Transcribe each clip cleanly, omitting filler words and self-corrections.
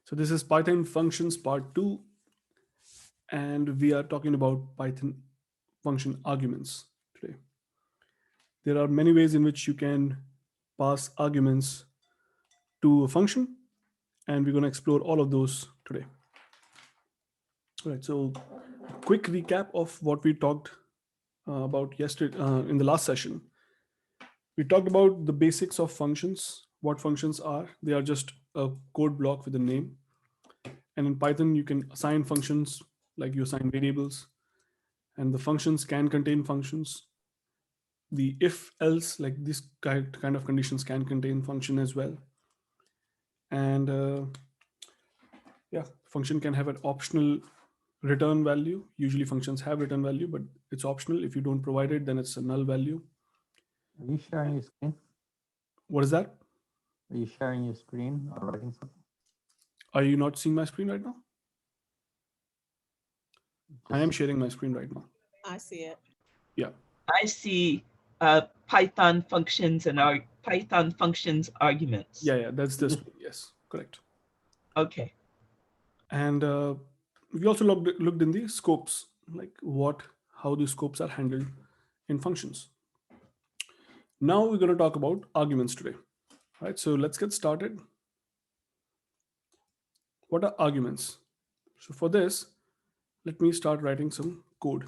So this is Python functions part 2, and we are talking about Python function arguments today. There are many ways in which you can pass arguments to a function, and we're going to explore all of those today. All right, so quick recap of what we talked about yesterday in the last session. We talked about the basics of functions, what functions are. They are just a code block with a name. And in Python, you can assign functions like you assign variables, and the functions can contain functions. The if else, like this kind of conditions, can contain function as well. And yeah, function can have an optional return value. Usually functions have return value, but it's optional. If you don't provide it, then it's a null value. Are you sharing your screen? What is that? Are you sharing your screen or writing something? Are you not seeing my screen right now? I am Just sharing my screen right now. I see it. Yeah. I see Python functions and Python functions arguments. Yeah, that's the screen. Yes, correct. Okay. And we also looked in the scopes, like how the scopes are handled in functions. Now we're going to talk about arguments today. All right, so let's get started. What are arguments? So for this, let me start writing some code.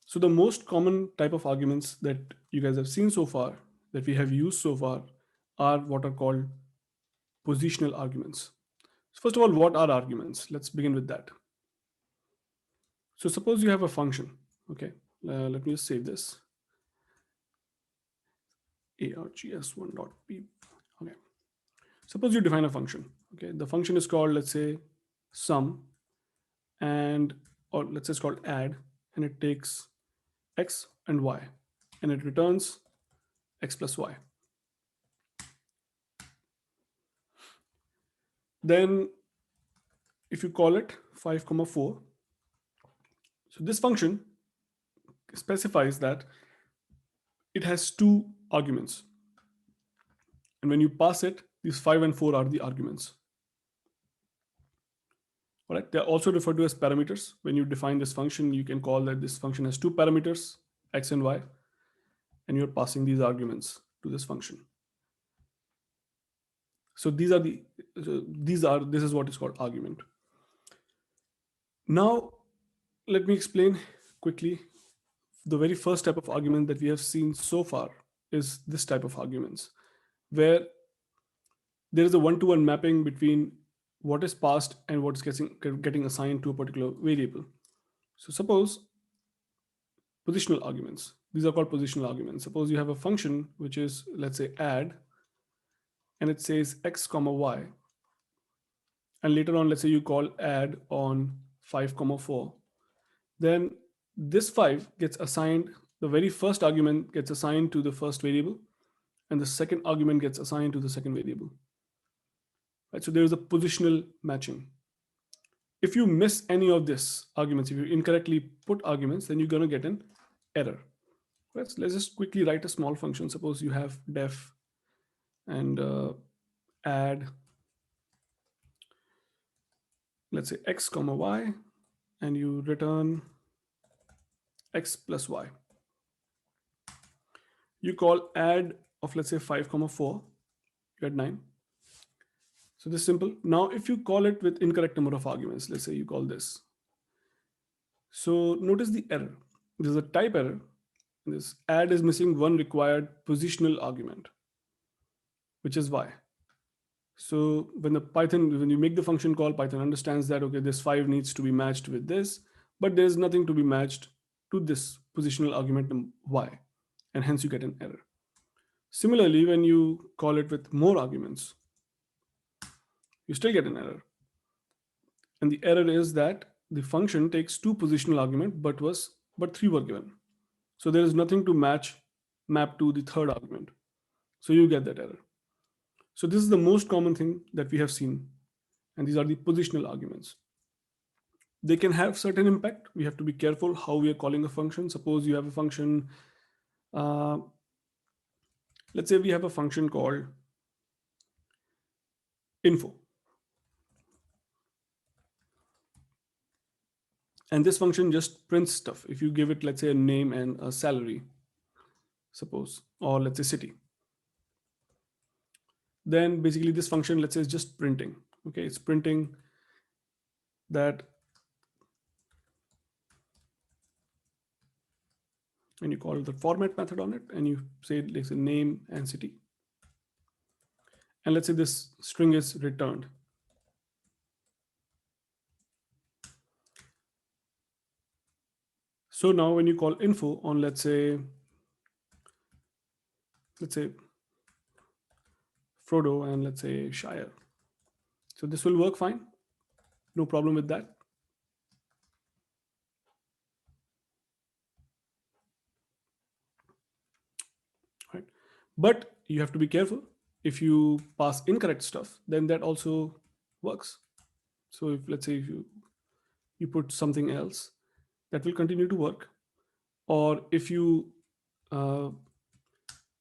So the most common type of arguments that you guys have seen so far, that we have used so far, are what are called positional arguments. So first of all, what are arguments? Let's begin with that. So suppose you have a function. Okay, let me just save this. args1.p. Okay. Suppose you define a function. Okay, the function is called, let's say, sum, or let's say it's called add, and it takes x and y, and it returns x plus y. Then if you call it 5, 4, so this function specifies that it has two arguments. And when you pass it, these 5 and 4 are the arguments. All right, they're also referred to as parameters. When you define this function, you can call that this function has two parameters, x and y, and you're passing these arguments to this function. So this is what is called argument. Now, let me explain quickly. The very first type of argument that we have seen so far is this type of arguments, where there is a one-to-one mapping between what is passed and what is getting assigned to a particular variable. So suppose positional arguments. These are called positional arguments. Suppose you have a function which is, let's say, add, and it says x comma y, and later on, let's say you call add on 5, 4, then this 5 gets assigned, the very first argument gets assigned to the first variable, and the second argument gets assigned to the second variable. Right? So there is a positional matching. If you miss any of this arguments, if you incorrectly put arguments, then you're going to get an error. Let's just quickly write a small function. Suppose you have def and add, let's say x comma y, and you return x plus y. You call add of, let's say, 5, 4, you get 9. So this is simple. Now, if you call it with incorrect number of arguments, let's say you call this. So notice the error. There's a type error. This add is missing one required positional argument, which is y. So when you make the function call, Python understands that, okay, this 5 needs to be matched with this, but there's nothing to be matched to this positional argument y, and hence you get an error. Similarly, when you call it with more arguments, you still get an error. And the error is that the function takes two positional arguments, but 3 were given. So there is nothing to map to the third argument. So you get that error. So this is the most common thing that we have seen. And these are the positional arguments. They can have certain impact. We have to be careful how we are calling a function. Suppose you have a function, uh, let's say we have a function called info, and this function just prints stuff. If you give it, let's say, a name and a salary, suppose, or let's say city, then basically this function, let's say, is just printing. Okay, it's printing that, and you call the format method on it, and you say, let's say, name and city, and let's say this string is returned. So now when you call info on, let's say Frodo and let's say Shire, so this will work fine, no problem with that. Right, but you have to be careful. If you pass incorrect stuff, then that also works. So if, let's say, if you put something else, that will continue to work. Or if you uh,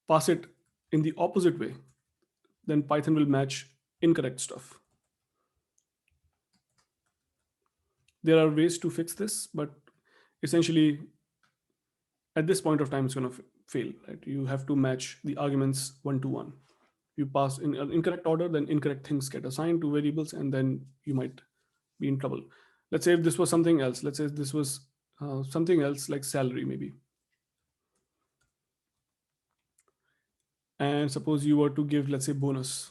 pass it in the opposite way, then Python will match incorrect stuff. There are ways to fix this, but essentially at this point of time it's going to fail, right? You have to match the arguments one to one. You pass in an incorrect order, then incorrect things get assigned to variables, and then you might be in trouble. Let's say if this was something else, let's say this was something else like salary maybe, and suppose you were to give, let's say, bonus,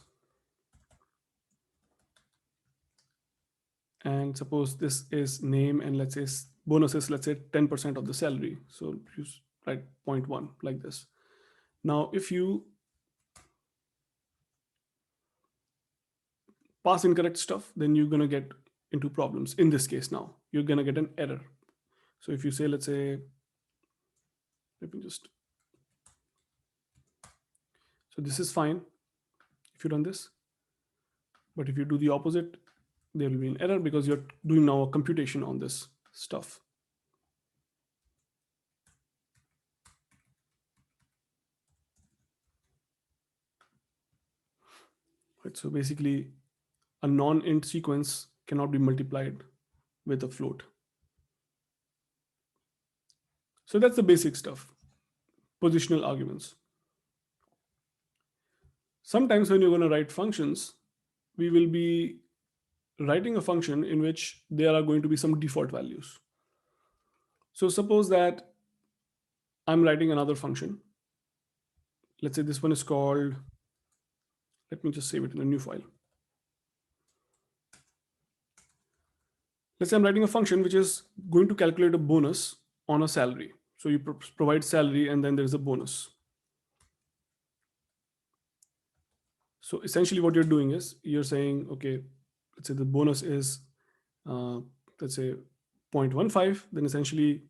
and suppose this is name, and let's say bonus is, let's say, 10% of the salary, so you write 0.1 like this. Now if you pass incorrect stuff, then you're going to get into problems. In this case, now you're going to get an error. So if you say, let's say, let me just, so this is fine if you run this, but if you do the opposite, there will be an error because you're doing now a computation on this stuff. Right, so basically a non-int sequence cannot be multiplied with a float. So that's the basic stuff. Positional arguments. Sometimes when you're going to write functions, we will be writing a function in which there are going to be some default values. So suppose that I'm writing another function. Let's say this one is called, let me just save it in a new file. Let's say I'm writing a function which is going to calculate a bonus on a salary. So you provide salary and then there's a bonus. So essentially what you're doing is you're saying, okay, let's say the bonus is, let's say 0.15, then essentially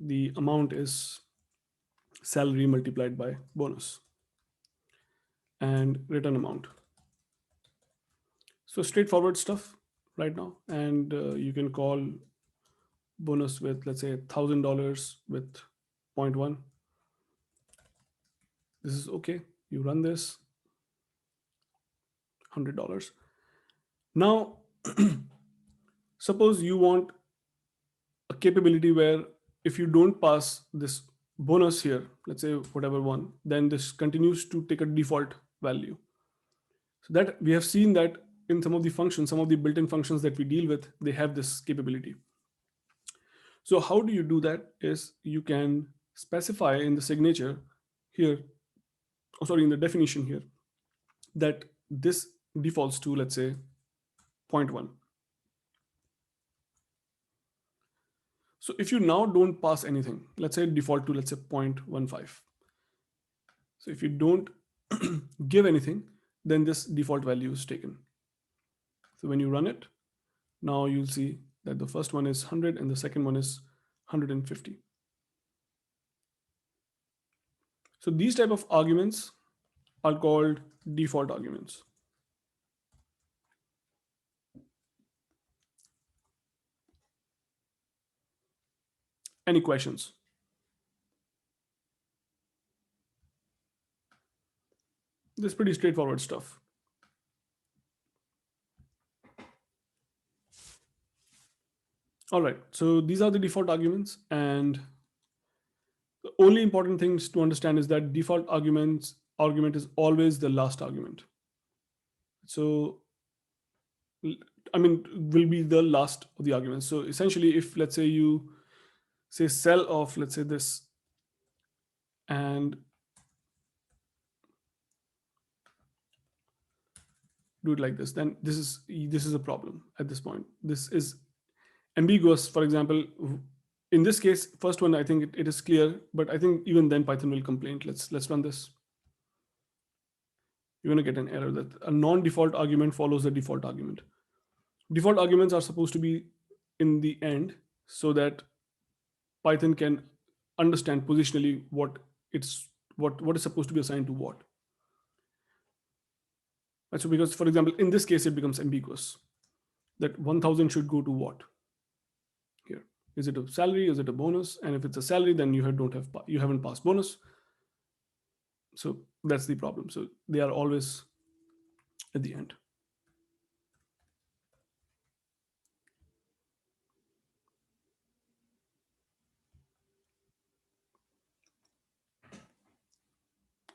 the amount is salary multiplied by bonus and return amount. So straightforward stuff right now. And you can call bonus with, let's say, $1,000 with 0.1. This is okay. You run this, $100. Now, suppose you want a capability where if you don't pass this bonus here, let's say whatever one, then this continues to take a default value. So that we have seen that in some of the functions, some of the built-in functions that we deal with, they have this capability. So how do you do that is you can specify in the signature here, oh, sorry, in the definition here, that this defaults to, let's say, 0.1. So if you now don't pass anything, let's say default to, let's say, 0.15. So if you don't give anything, then this default value is taken. So when you run it, now you'll see that the first one is 100 and the second one is 150. So these type of arguments are called default arguments. Any questions? This is pretty straightforward stuff. All right, so these are the default arguments, and the only important things to understand is that default argument is always the last argument. So I mean, will be the last of the arguments. So essentially, if let's say you say cell of, let's say this, and do it like this, then this is a problem at this point. This is ambiguous. For example, in this case, first one, I think it is clear, but I think even then Python will complain. Let's run this. You're going to get an error that a non-default argument follows the default argument. Default arguments are supposed to be in the end so that Python can understand positionally what is supposed to be assigned to what. So because, for example, in this case, it becomes ambiguous that 1000 should go to what here. Is it a salary? Is it a bonus? And if it's a salary, then you haven't passed bonus. So that's the problem. So they are always at the end.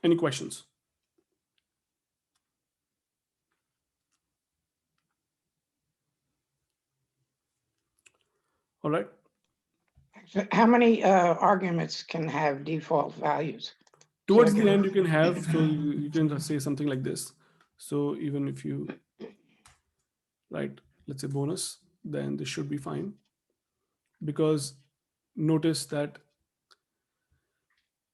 Any questions? All right. So how many arguments can have default values? Towards So I the can- end, you can have, so you can just say something like this. So even if you write, let's say bonus, then this should be fine. Because notice that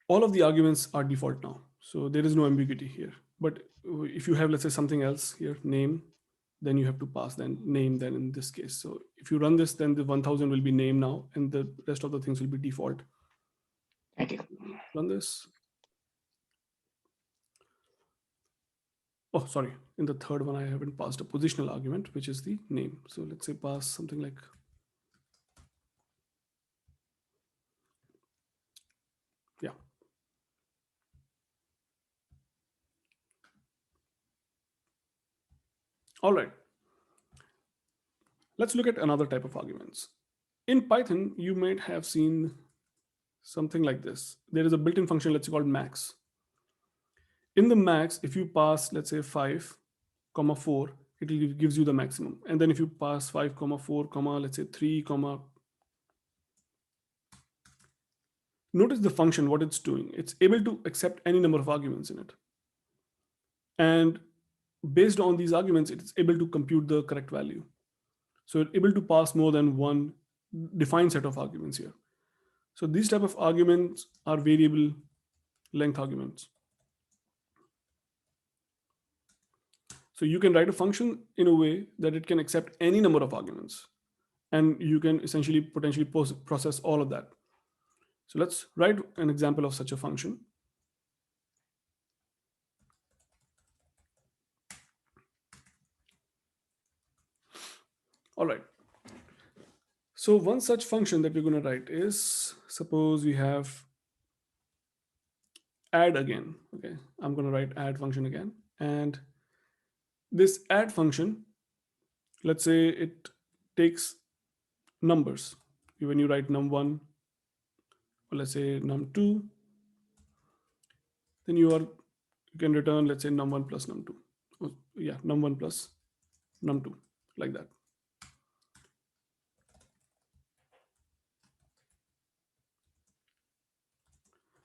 all of the arguments are default now. So there is no ambiguity here. But if you have, let's say, something else here, name, then you have to pass then name then in this case. So if you run this, then the 1000 will be name now, and the rest of the things will be default. Thank you. Run this. Oh, sorry. In the third one, I haven't passed a positional argument, which is the name. So let's say pass something like, yeah. All right. Let's look at another type of arguments. In Python, you might have seen something like this. There is a built-in function, let's say called max. In the max, if you pass, let's say 5, 4, it gives you the maximum. And then if you pass 5, 4, let's say 3, notice the function, what it's doing. It's able to accept any number of arguments in it. And based on these arguments, it's able to compute the correct value. So it's able to pass more than one defined set of arguments here. So these type of arguments are variable length arguments. So you can write a function in a way that it can accept any number of arguments, and you can essentially potentially process all of that. So let's write an example of such a function. All right. So one such function that we're going to write is, suppose we have add again. Okay, I'm going to write add function again. And this add function, let's say it takes numbers. When you write num1, or let's say num2, then you can return, let's say num1 plus num2. Oh, yeah, num1 plus num2, like that.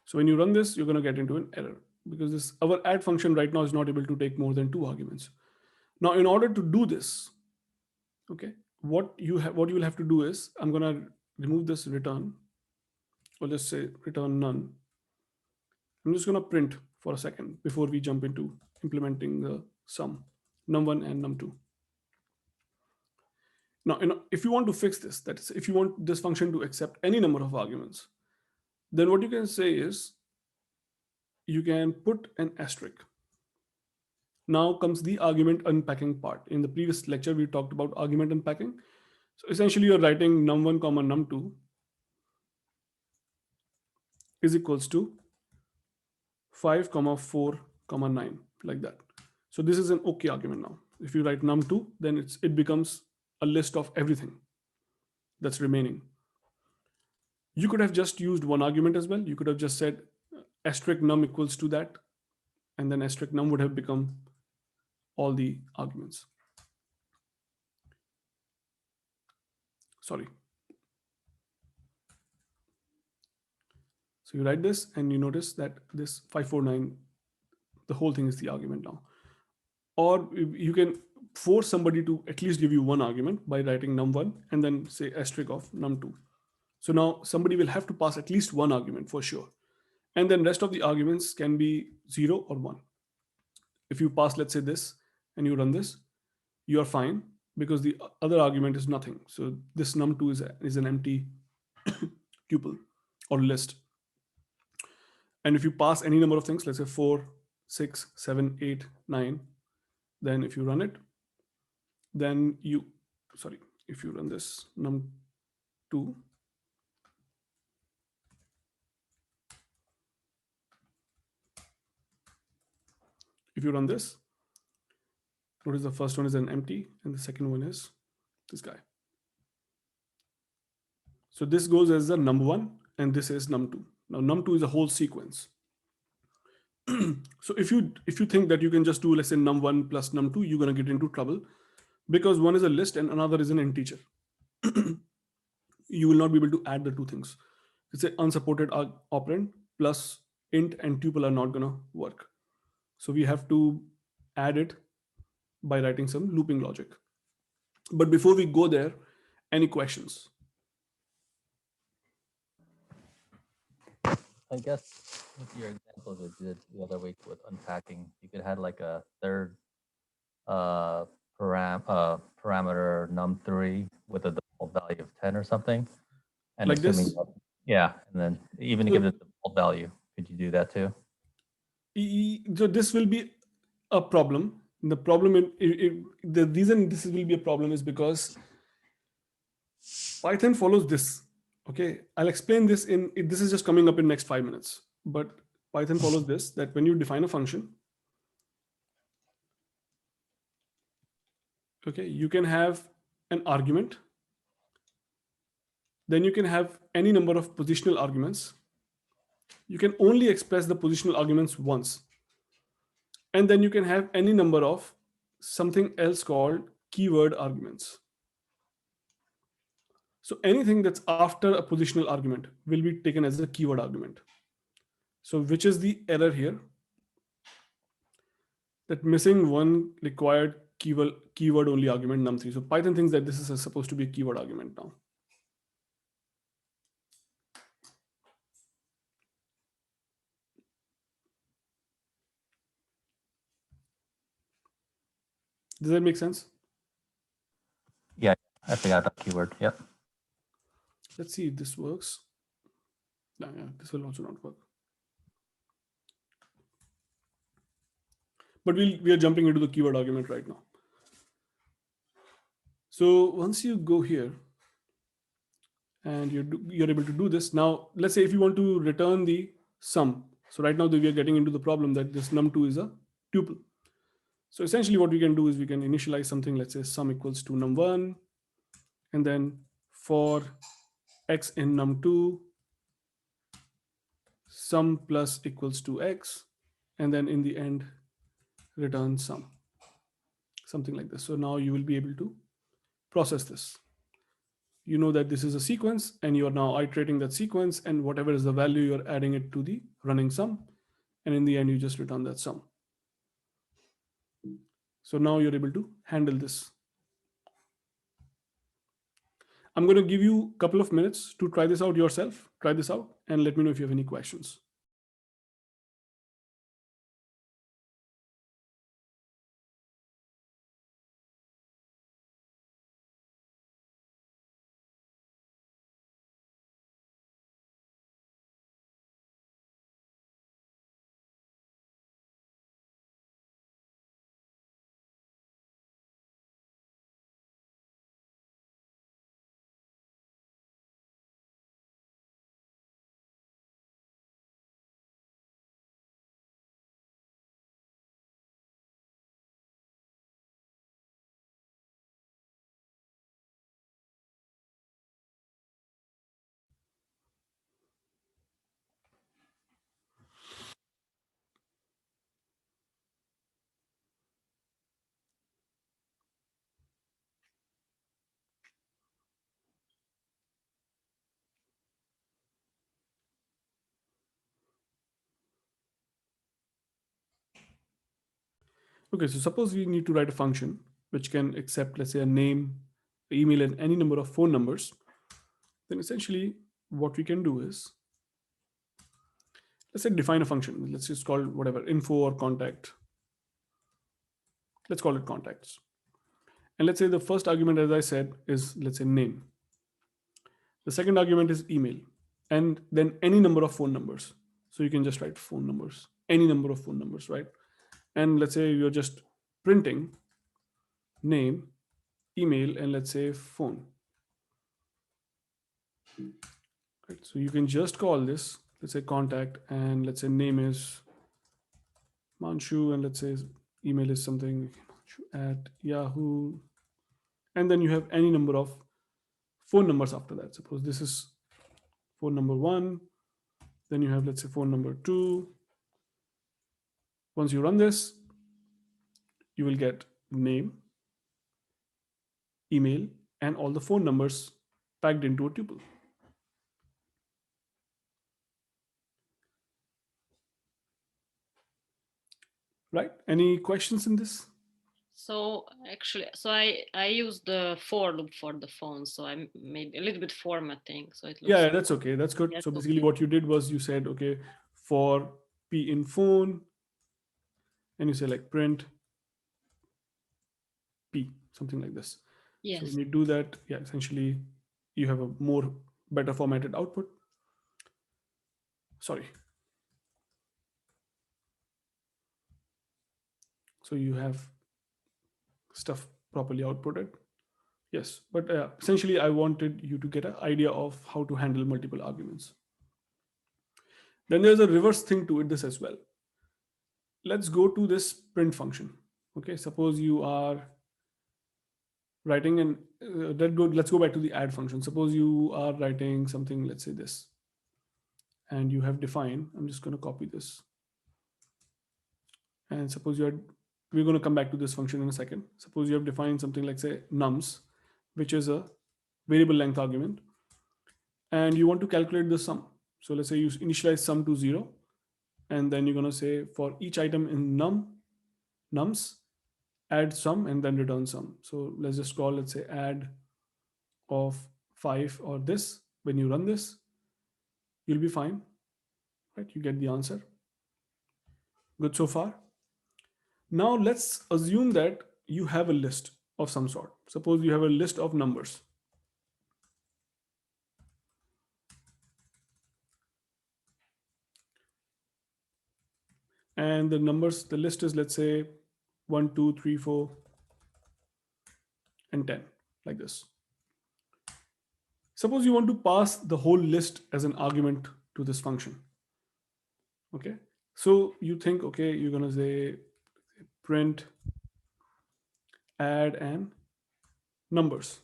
So when you run this, you're going to get into an error because our add function right now is not able to take more than 2 arguments. Now, in order to do this, okay, what you will have to do is, I'm going to remove this return, or just say return none. I'm just going to print for a second before we jump into implementing the sum, num1 and num2. Now, if you want to fix this, that is, if you want this function to accept any number of arguments, then what you can say is you can put an asterisk. Now comes the argument unpacking part. In the previous lecture, we talked about argument unpacking. So essentially, you're writing num1 comma num2, is equals to 5 comma 4 comma 9, like that. So this is an okay argument now. If you write num2, then it becomes a list of everything that's remaining. You could have just used one argument as well. You could have just said asterisk num equals to that, and then asterisk num would have become all the arguments. Sorry. So you write this and you notice that this 549, the whole thing is the argument now. Or you can force somebody to at least give you one argument by writing num1 and then say asterisk of num2. So now somebody will have to pass at least one argument for sure. And then rest of the arguments can be 0 or 1. If you pass, let's say this, and you run this, you are fine because the other argument is nothing. So this num2 is an empty tuple or list. And if you pass any number of things, let's say 4, 6, 7, 8, 9, then if you run it, then if you run this num2, if you run this, notice the first one is an empty and the second one is this guy. So this goes as the num1 and this is num2. Now num2 is a whole sequence. So if you think that you can just do, let's say, num1 plus num2, you're going to get into trouble because one is a list and another is an integer. You will not be able to add the two things. It's an unsupported operand plus int and tuple are not going to work. So we have to add it by writing some looping logic. But before we go there, any questions? I guess with your examples, we did the other week with unpacking, you could have like a third parameter num3 with a default value of 10 or something. And Like assuming, this? yeah, and then even give it the default value. Could you do that too? So this will be a problem. The problem, the reason this will be a problem is because Python follows this. Okay, I'll explain this this is just coming up in next 5 minutes. But Python follows this, that when you define a function, okay, you can have an argument, then you can have any number of positional arguments. You can only express the positional arguments once. And then you can have any number of something else called keyword arguments. So anything that's after a positional argument will be taken as a keyword argument. So which is the error here? That missing one required keyword only argument num3. So Python thinks that this is supposed to be a keyword argument now. Does that make sense? Yeah, I forgot that keyword. Yep. Let's see if this works. No, yeah, this will also not work. But we are jumping into the keyword argument right now. So once you go here and you're able to do this, now let's say if you want to return the sum. So right now we are getting into the problem that this num2 is a tuple. So essentially what we can do is we can initialize something, let's say sum equals to num1, and then for x in num2, sum plus equals to x, and then in the end, return sum, something like this. So now you will be able to process this. You know that this is a sequence and you are now iterating that sequence, and whatever is the value, you're adding it to the running sum. And in the end, you just return that sum. So now you're able to handle this. I'm going to give you a couple of minutes to try this out yourself. Try this out and let me know if you have any questions. Okay, so suppose we need to write a function which can accept, let's say, a name, email, and any number of phone numbers. Then essentially what we can do is, let's say, define a function. Let's just call it whatever, info or contact. Let's call it contacts. And let's say the first argument, as I said, is, let's say, name. The second argument is email, and then any number of phone numbers. So you can just write phone numbers, any number of phone numbers, right? And let's say you're just printing name, email, and let's say phone. Right? So you can just call this, let's say, contact, and let's say name is Manshu, and let's say email is something at Yahoo, and then you have any number of phone numbers after that. Suppose this is phone number 1, then you have, let's say, phone number 2. Once you run this, you will get name, email, and all the phone numbers packed into a tuple. Right? Any questions in this? So actually, I use the for loop for the phone, so I made a little bit formatting, so it looks. Yeah, that's okay. That's good. That's So basically, okay. what you did was you said, okay, for p in phone, and you say like print p, something like this. Yes. So when you do that, yeah, essentially you have a more better formatted output. Sorry. So you have stuff properly outputted. Yes, but essentially I wanted you to get an idea of how to handle multiple arguments. Then there's a reverse thing to it, this as well. Let's go to this print function. Okay, suppose you are writing an let's go back to the add function. Suppose you are writing something, let's say this, and you have defined, I'm just going to copy this, and suppose we're going to come back to this function in a second. Suppose you have defined something like, say, nums, which is a variable length argument, and you want to calculate the sum. So let's say you initialize sum to 0, and then you're going to say for each item in nums, add sum and then return sum. So let's just call, let's say, add of 5 or this. When you run this, you'll be fine, right? You get the answer. Good so far. Now let's assume that you have a list of some sort. Suppose you have a list of numbers. And the numbers, the list is, let's say, 1, 2, 3, 4, and 10, like this. Suppose you want to pass the whole list as an argument to this function. Okay, so you think, okay, you're going to say print add and numbers.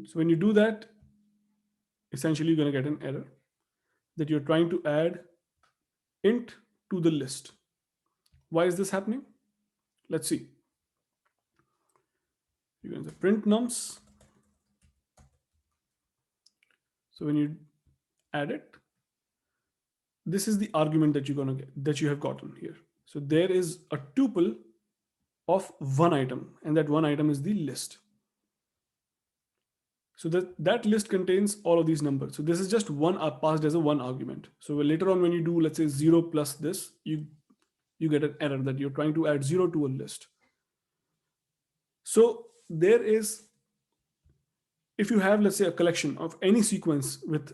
So when you do that, essentially you're going to get an error that you're trying to add int to the list. Why is this happening? Let's see. You're going to say print nums. So when you add it, this is the argument that you're going to get, that you have gotten here. So there is a tuple of one item, and that one item is the list. So that list contains all of these numbers. So this is just one passed as a one argument. So later on, when you do, let's say, 0 plus this, you get an error that you're trying to add 0 to a list. So there is, if you have, let's say, a collection of any sequence with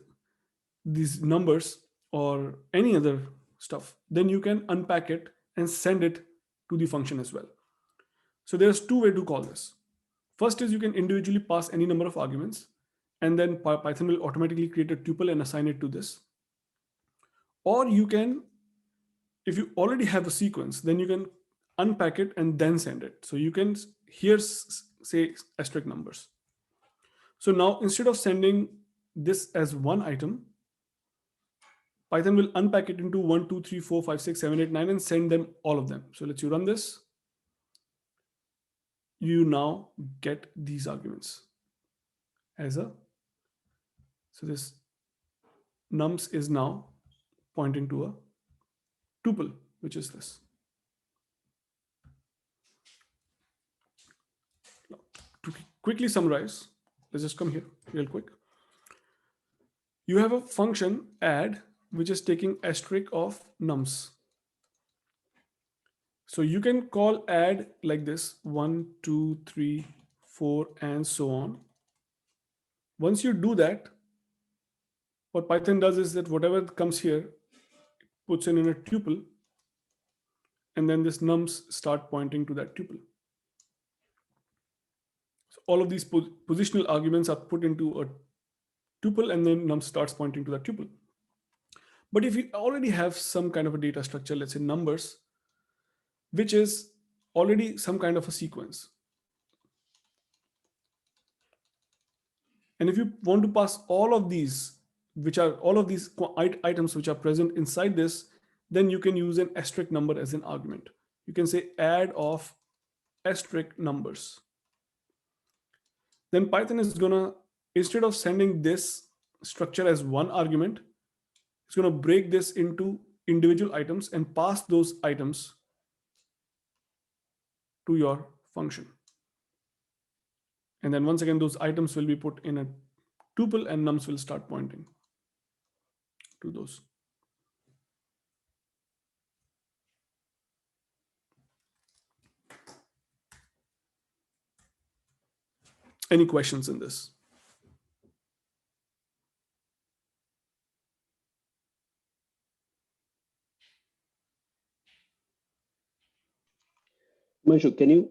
these numbers or any other stuff, then you can unpack it and send it to the function as well. So there's two ways to call this. First is you can individually pass any number of arguments, and then Python will automatically create a tuple and assign it to this. Or you can, if you already have a sequence, then you can unpack it and then send it. So you can here say asterisk numbers. So now instead of sending this as one item, Python will unpack it into 1, 2, 3, 4, 5, 6, 7, 8, 9 and send them, all of them. So let's you run this. You now get these arguments as a, so this nums is now pointing to a tuple, which is this. quickly summarize, let's just come here real quick. You have a function add, which is taking asterisk of nums. So you can call add like this 1, 2, 3, 4, and so on. Once you do that, what Python does is that whatever comes here, puts in a tuple, and then this nums start pointing to that tuple. So all of these positional arguments are put into a tuple, and then num starts pointing to that tuple. But if you already have some kind of a data structure, let's say numbers, which is already some kind of a sequence, and if you want to pass all of these, which are all of these items which are present inside this, then you can use an asterisk number as an argument. You can say add of asterisk numbers. Then Python is gonna, instead of sending this structure as one argument, it's gonna break this into individual items and pass those items to your function. And then once again, those items will be put in a tuple and nums will start pointing to those. Any questions in this? Manshu, can you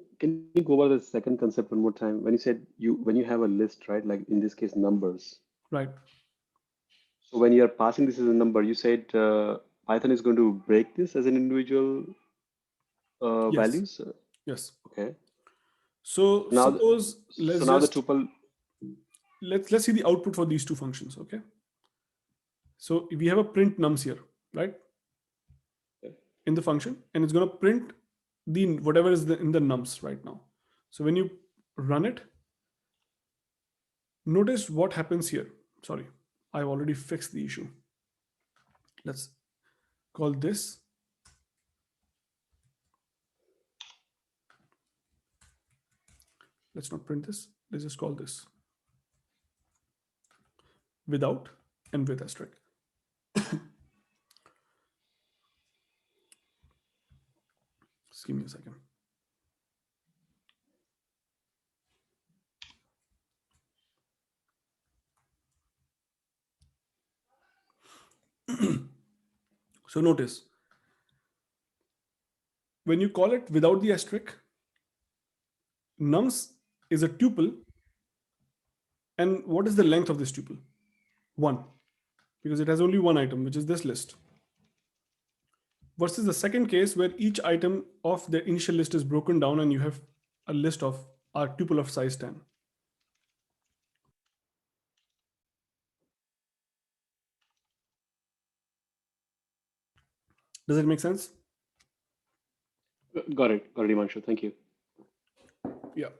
go over the second concept one more time? When you said when you have a list, right? Like in this case, numbers. Right. So when you're passing this as a number, you said Python is going to break this as an individual Yes. values. Yes. Okay. So Now, suppose let's now just the tuple. let's see the output for these two functions. Okay. So we have a print nums here, right? Okay. In the function, and it's going to print the whatever is in the nums right now. So when you run it, notice what happens here. Sorry, I've already fixed the issue. Let's call this let's not print this, let's just call this without and with asterisk. Just give me a second. So notice, when you call it without the asterisk, nums is a tuple, and what is the length of this tuple? 1, because it has only one item, which is this list. Versus the second case where each item of the initial list is broken down and you have a list of a tuple of size 10. Does it make sense? Got it, Himanshu. Thank you. Yeah.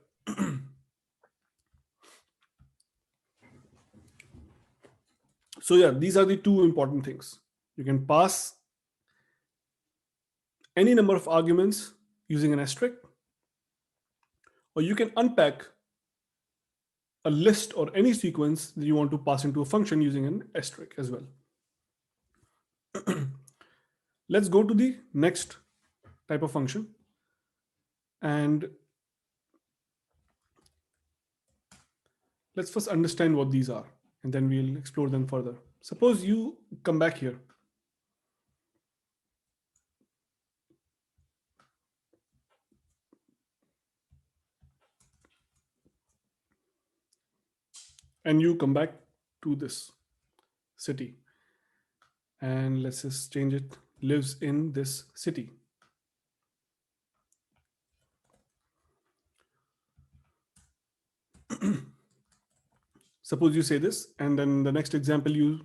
So yeah, these are the two important things. You can pass any number of arguments using an asterisk, or you can unpack a list or any sequence that you want to pass into a function using an asterisk as well. Let's go to the next type of function, and let's first understand what these are, and then we'll explore them further. Suppose you come back here. And you come back to this city. And let's just change it, lives in this city. Suppose you say this, and then the next example you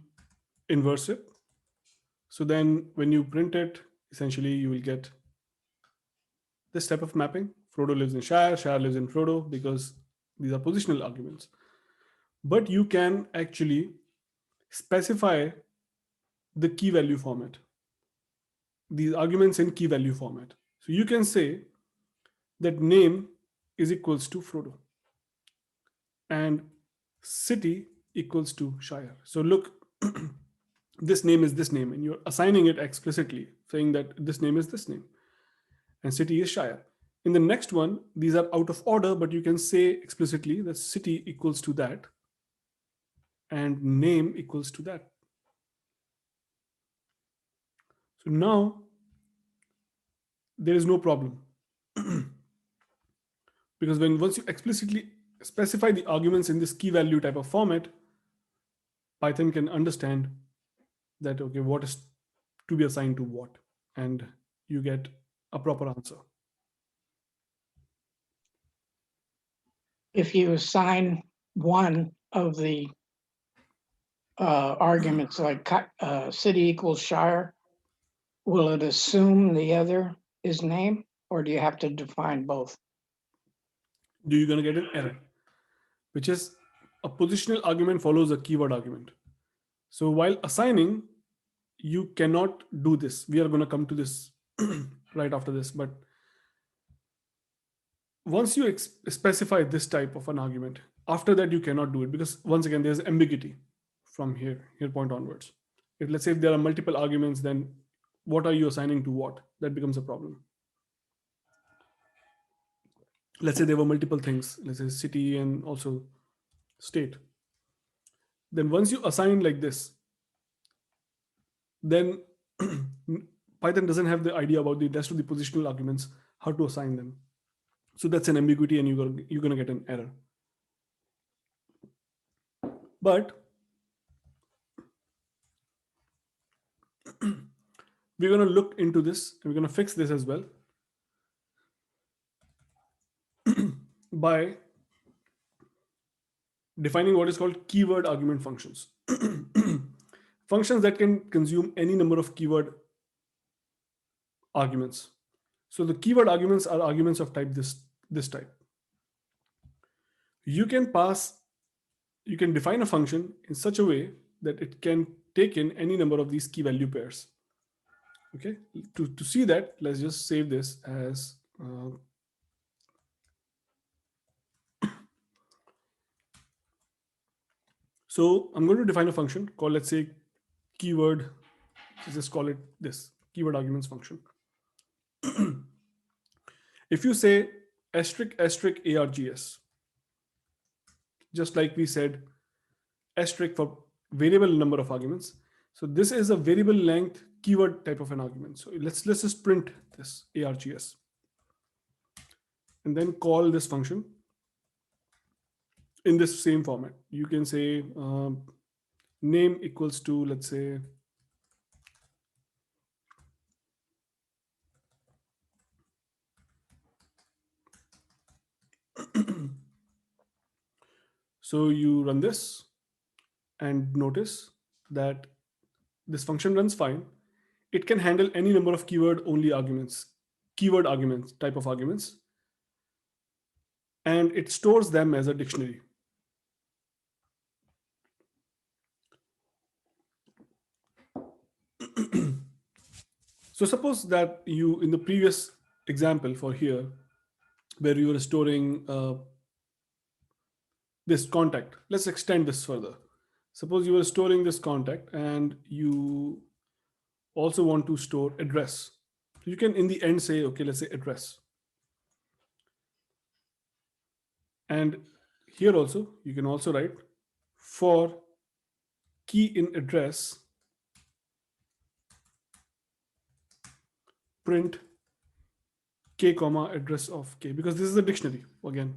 inverse it. So then when you print it, essentially you will get this type of mapping. Frodo lives in Shire, Shire lives in Frodo, because these are positional arguments. But you can actually specify the key value format, these arguments in key value format. So you can say that name is equals to Frodo. and city equals to Shire. So look, this name is this name, and you're assigning it explicitly, saying that this name is this name, and city is Shire. In the next one, these are out of order, but you can say explicitly that city equals to that, and name equals to that. So now there is no problem. Because once you explicitly specify the arguments in this key value type of format, Python can understand that, okay, what is to be assigned to what, and you get a proper answer. If you assign one of the arguments like city equals Shire, will it assume the other is name, or do you have to define both? You're going to get an error, which is a positional argument follows a keyword argument. So while assigning, you cannot do this. We are going to come to this right after this, but once you specify this type of an argument, after that you cannot do it, because once again there's ambiguity from here point onwards. If, let's say, if there are multiple arguments, then what are you assigning to what? That becomes a problem. Let's say there were multiple things, let's say city and also state. Then once you assign like this, then Python doesn't have the idea about the rest of the positional arguments, how to assign them. So that's an ambiguity, and you're going to get an error. But we're going to look into this, and we're going to fix this as well by defining what is called keyword argument functions. Functions that can consume any number of keyword arguments. So the keyword arguments are arguments of type this type. You can define a function in such a way that it can take in any number of these key value pairs. Okay, to see that, let's just save this as so I'm going to define a function called, let's say, keyword. Let's just call it this keyword arguments function. If you say asterisk args, just like we said, asterisk for variable number of arguments. So this is a variable length keyword type of an argument. So let's just print this args and then call this function in this same format. You can say name equals to, let's say, so you run this and notice that this function runs fine. It can handle any number of keyword arguments type of arguments, and it stores them as a dictionary. So suppose that you, in the previous example for here, where you were storing this contact, let's extend this further. Suppose you were storing this contact and you also want to store address. You can in the end say, okay, let's say address. And here also, you can also write for key in address, print k comma address of k, because this is a dictionary again.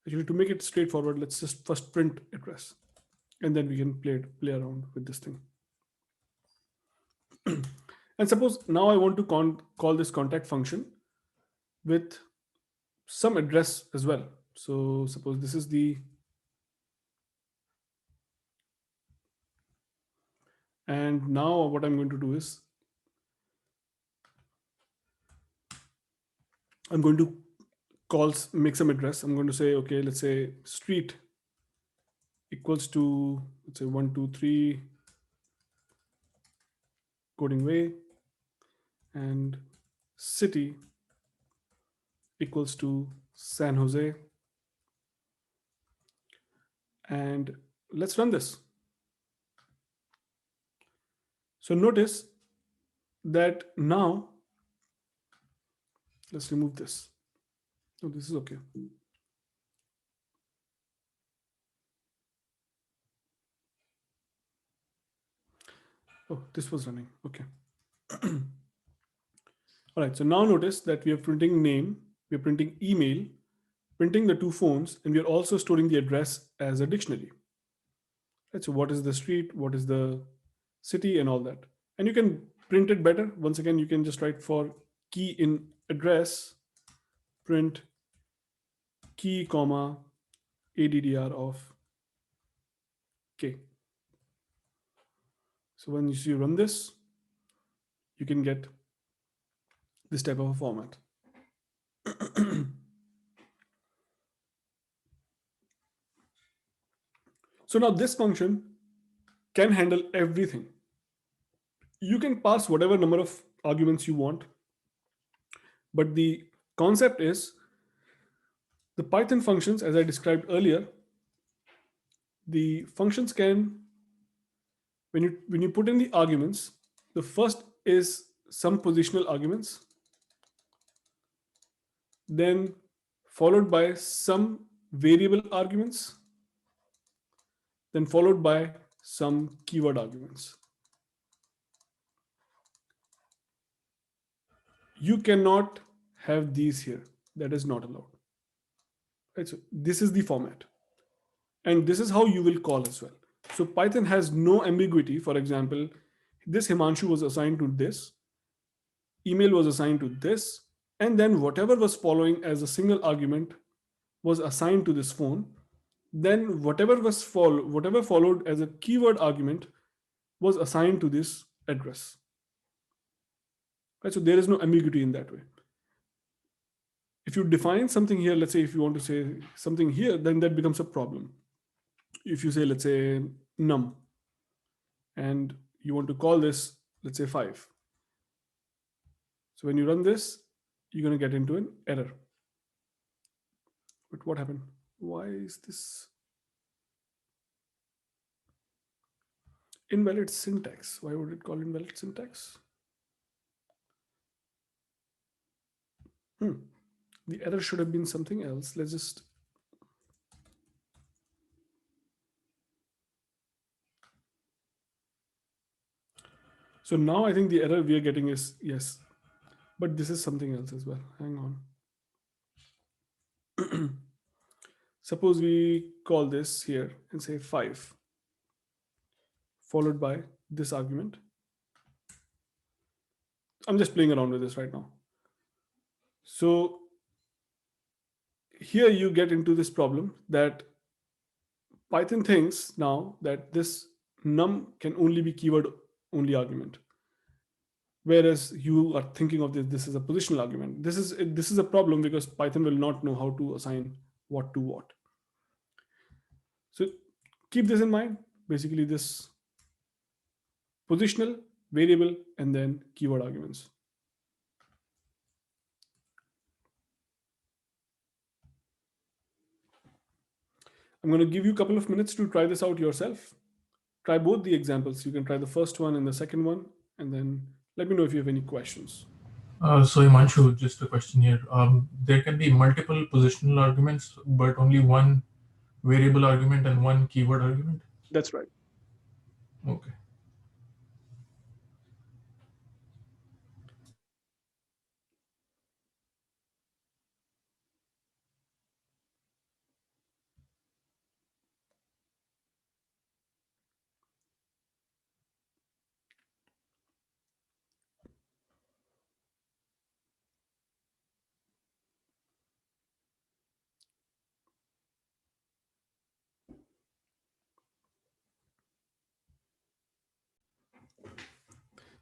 Actually, to make it straightforward, let's just first print address, and then we can play around with this thing. And suppose now I want to call this contact function with some address as well. So suppose this is the, and now what I'm going to do is I'm going to make some address. I'm going to say, okay, let's say street equals to, let's say 123 Coding Way, and city equals to San Jose, And let's run this. So notice that now, let's remove this. Oh, this is okay. Oh, this was running. Okay. All right. So now notice that we are printing name, we are printing email, printing the two phones, and we are also storing the address as a dictionary. Right. So what is the street? What is the city and all that? And you can print it better. Once again, you can just write for key in address, print key, comma, addr of k. So when you run this, you can get this type of a format. So now this function can handle everything. You can pass whatever number of arguments you want, but the concept is the Python functions, as I described earlier, the functions can, when you put in the arguments, the first is some positional arguments, then followed by some variable arguments, then followed by some keyword arguments. You cannot have these here. That is not allowed. Right? So this is the format. And this is how you will call as well. So Python has no ambiguity. For example, this Himanshu was assigned to this, email was assigned to this, and then whatever was following as a single argument was assigned to this phone. Then whatever followed as a keyword argument was assigned to this address. Right? So there is no ambiguity in that way. If you define something here, let's say if you want to say something here, then that becomes a problem. If you say, let's say num, and you want to call this, let's say 5. So when you run this, you're going to get into an error. But what happened? Why is this invalid syntax? Why would it call invalid syntax? The error should have been something else. Let's just so now I think the error we are getting is yes, but this is something else as well. Hang on. Suppose we call this here and say 5 followed by this argument. I'm just playing around with this right now. So here you get into this problem that Python thinks now that this num can only be keyword only argument, whereas you are thinking of this is a positional argument. This is a problem because Python will not know how to assign what to what. So keep this in mind. Basically, this positional, variable, and then keyword arguments. I'm going to give you a couple of minutes to try this out yourself. Try both the examples. You can try the first one and the second one, and then let me know if you have any questions. So Himanshu, just a question here. There can be multiple positional arguments, but only one variable argument and one keyword argument? That's right. Okay.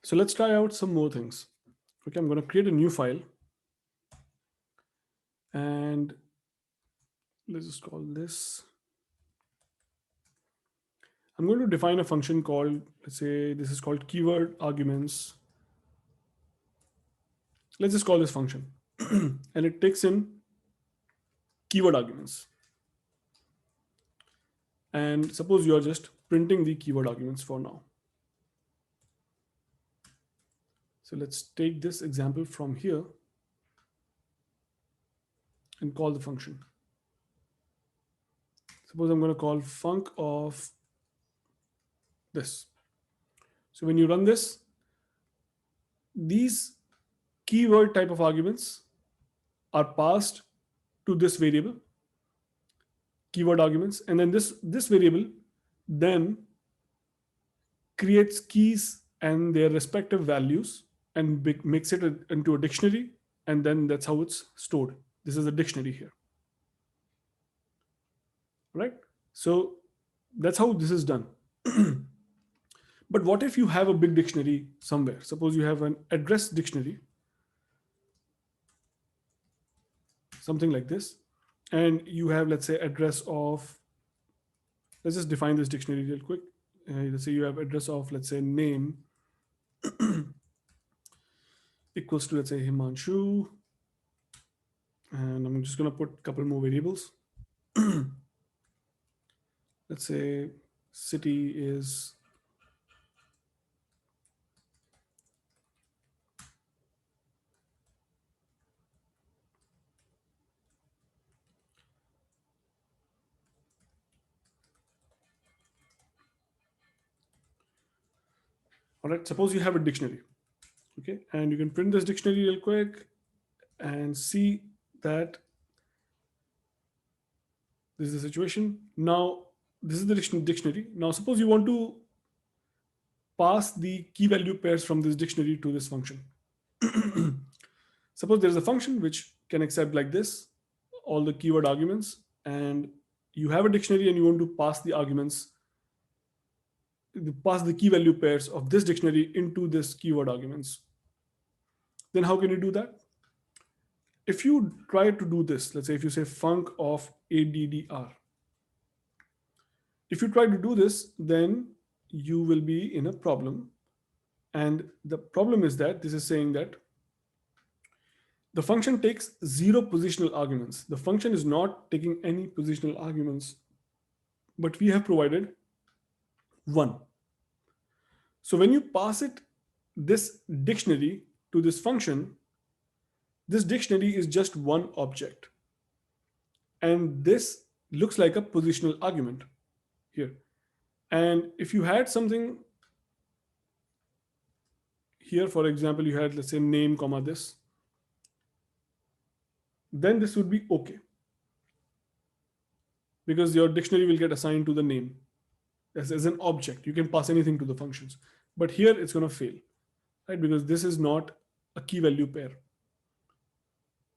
So let's try out some more things. Okay, I'm going to create a new file. And let's just call this. I'm going to define a function called, let's say this is called keyword arguments. Let's just call this function. And it takes in keyword arguments. And suppose you are just printing the keyword arguments for now. So let's take this example from here and call the function. Suppose I'm going to call func of this. So when you run this, these keyword type of arguments are passed to this variable, keyword arguments, and then this variable then creates keys and their respective values and makes it into a dictionary, and then that's how it's stored. This is a dictionary here, right? So that's how this is done. But what if you have a big dictionary somewhere? Suppose you have an address dictionary, something like this, and you have, let's say, address of, let's just define this dictionary real quick. Let's say you have address of, let's say, name equals to, let's say, Himanshu, and I'm just going to put a couple more variables. Let's say city is all right. Suppose you have a dictionary, okay, and you can print this dictionary real quick and see that this is the situation. Now, this is the dictionary. Now, suppose you want to pass the key value pairs from this dictionary to this function. Suppose there's a function which can accept like this, all the keyword arguments, and you have a dictionary and you want to pass the arguments, pass the key value pairs of this dictionary into this keyword arguments. Then how can you do that? If you try to do this, let's say if you say func of ADDR, if you try to do this, then you will be in a problem. And the problem is that this is saying that the function takes 0 positional arguments. The function is not taking any positional arguments, but we have provided 1. So when you pass it, this dictionary to this function, this dictionary is just one object. And this looks like a positional argument here. And if you had something here, for example, you had, let's say, name, comma, this, then this would be okay, because your dictionary will get assigned to the name as an object. You can pass anything to the functions, but here it's going to fail, right? Because this is not a key value pair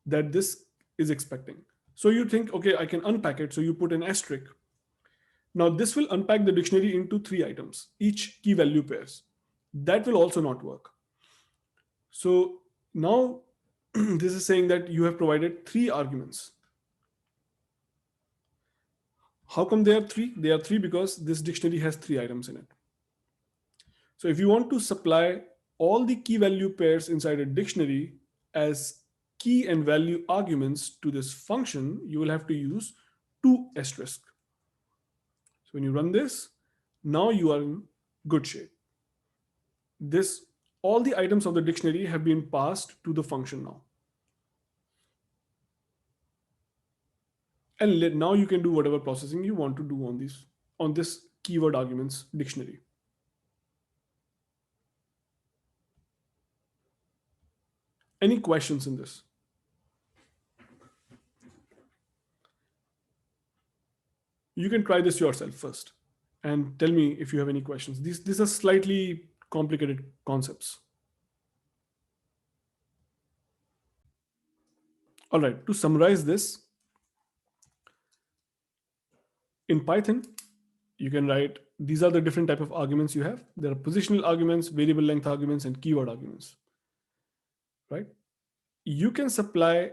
that this is expecting. So you think, okay, I can unpack it. So you put an asterisk. Now this will unpack the dictionary into 3 items, each key value pairs. That will also not work. So now this is saying that you have provided 3 arguments. How come they are 3? They are 3 because this dictionary has 3 items in it. So if you want to supply all the key value pairs inside a dictionary as key and value arguments to this function, you will have to use 2 asterisks. So when you run this, now you are in good shape. All the items of the dictionary have been passed to the function now. And now you can do whatever processing you want to do on this keyword arguments dictionary. Any questions in this? You can try this yourself first and tell me if you have any questions. These are slightly complicated concepts. All right, to summarize this, in Python, you can write, these are the different type of arguments you have. There are positional arguments, variable length arguments, and keyword arguments, right? You can supply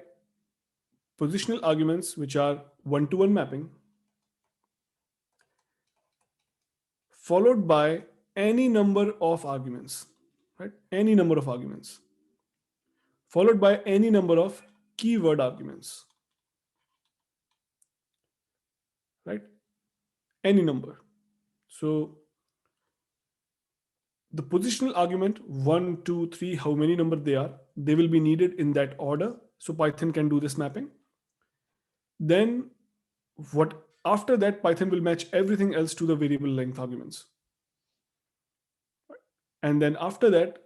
positional arguments, which are one-to-one mapping, followed by any number of arguments, right? Any number of arguments, followed by any number of keyword arguments, right? any number. So the positional argument 1, 2, 3, how many number they are, they will be needed in that order. So Python can do this mapping. Then what after that, Python will match everything else to the variable length arguments. And then after that,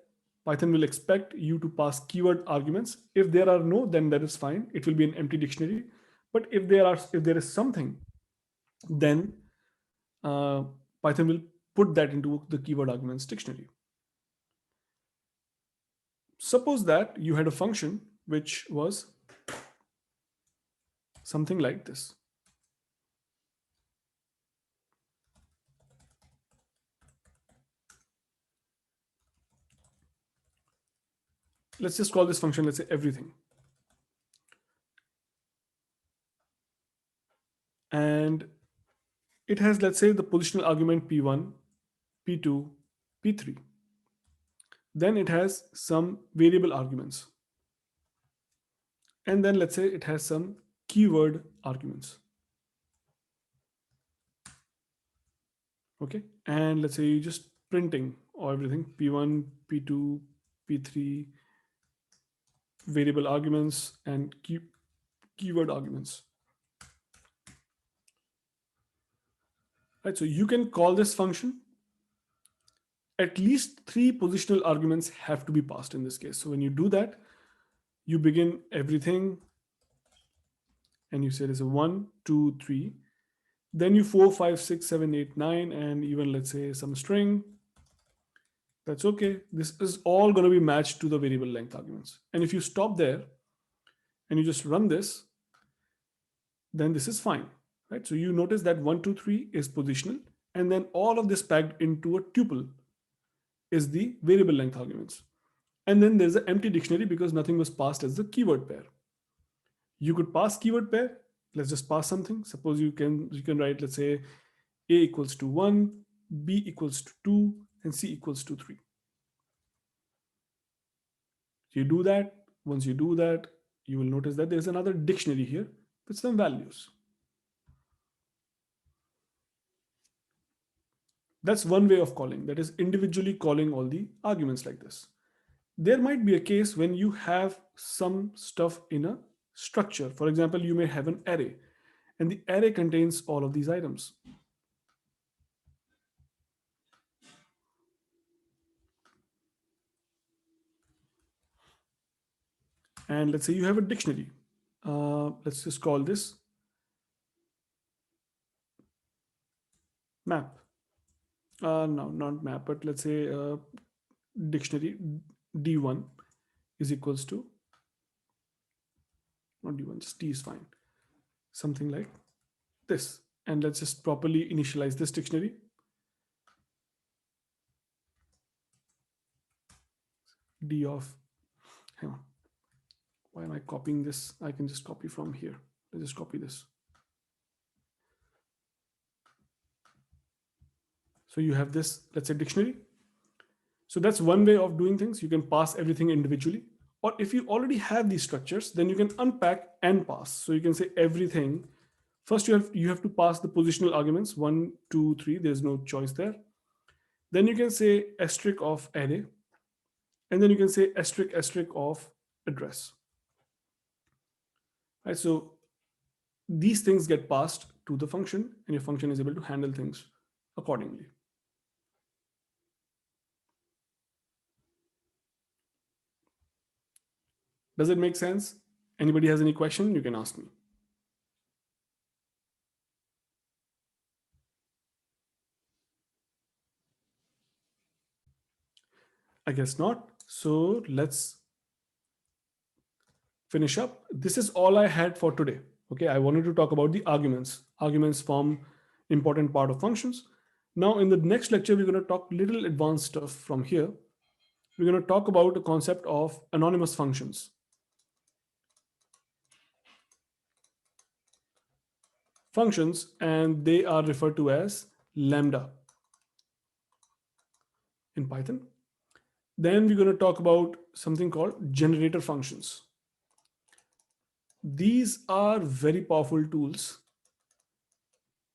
Python will expect you to pass keyword arguments. If there are no, then that is fine. It will be an empty dictionary. But if there is something, then Python will put that into the keyword arguments dictionary. Suppose that you had a function which was something like this. Let's just call this function, let's say everything. And it has, let's say, the positional argument P1, P2, P3. Then it has some variable arguments. And then let's say it has some keyword arguments. Okay. And let's say you're just printing or everything, P1, P2, P3, variable arguments and keyword arguments. Right. So you can call this function. At least 3 positional arguments have to be passed in this case. So when you do that, you begin everything and you say there's a 1, 2, 3. Then you 4, 5, 6, 7, 8, 9, and even let's say some string. That's okay. This is all going to be matched to the variable length arguments. And if you stop there and you just run this, then this is fine, right? So you notice that 1, 2, 3 is positional, and then all of this packed into a tuple is the variable length arguments. And then there's an empty dictionary because nothing was passed as the keyword pair. You could pass keyword pair. Let's just pass something. Suppose you can write, let's say, A equals to 1, B equals to 2, and C equals to 3. You do that. Once you do that, you will notice that there's another dictionary here with some values. That's one way of calling, that is individually calling all the arguments like this. There might be a case when you have some stuff in a structure. For example, you may have an array, and the array contains all of these items. And let's say you have a dictionary. Let's just call this map. No, not map, but let's say dictionary D1 is equals to, not D1, just D is fine. Something like this. And let's just properly initialize this dictionary. D of, hang on. Why am I copying this? I can just copy from here. Let's just copy this. So you have this, let's say, dictionary. So that's one way of doing things. You can pass everything individually. Or if you already have these structures, then you can unpack and pass. So you can say everything. First, you have to pass the positional arguments 1, 2, 3. There's no choice there. Then you can say asterisk of array. And then you can say asterisk of address. Right, so these things get passed to the function, and your function is able to handle things accordingly. Does it make sense? Anybody has any question? You can ask me. I guess not. So let's finish up. This is all I had for today. Okay, I wanted to talk about the arguments. Arguments form important part of functions. Now in the next lecture, we're going to talk little advanced stuff from here. We're going to talk about the concept of anonymous functions. Functions, and they are referred to as lambda in Python. Then we're going to talk about something called generator functions. These are very powerful tools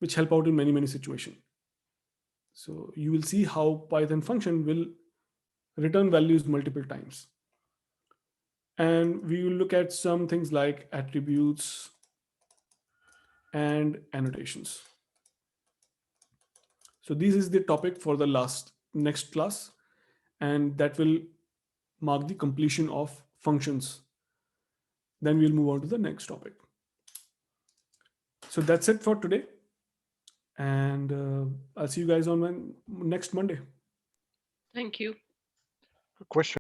which help out in many situations. So you will see how Python function will return values multiple times. And we will look at some things like attributes and annotations. So this is the topic for the next class, and that will mark the completion of functions. Then we'll move on to the next topic. So that's it for today. And I'll see you guys on next Monday. Thank you. Question.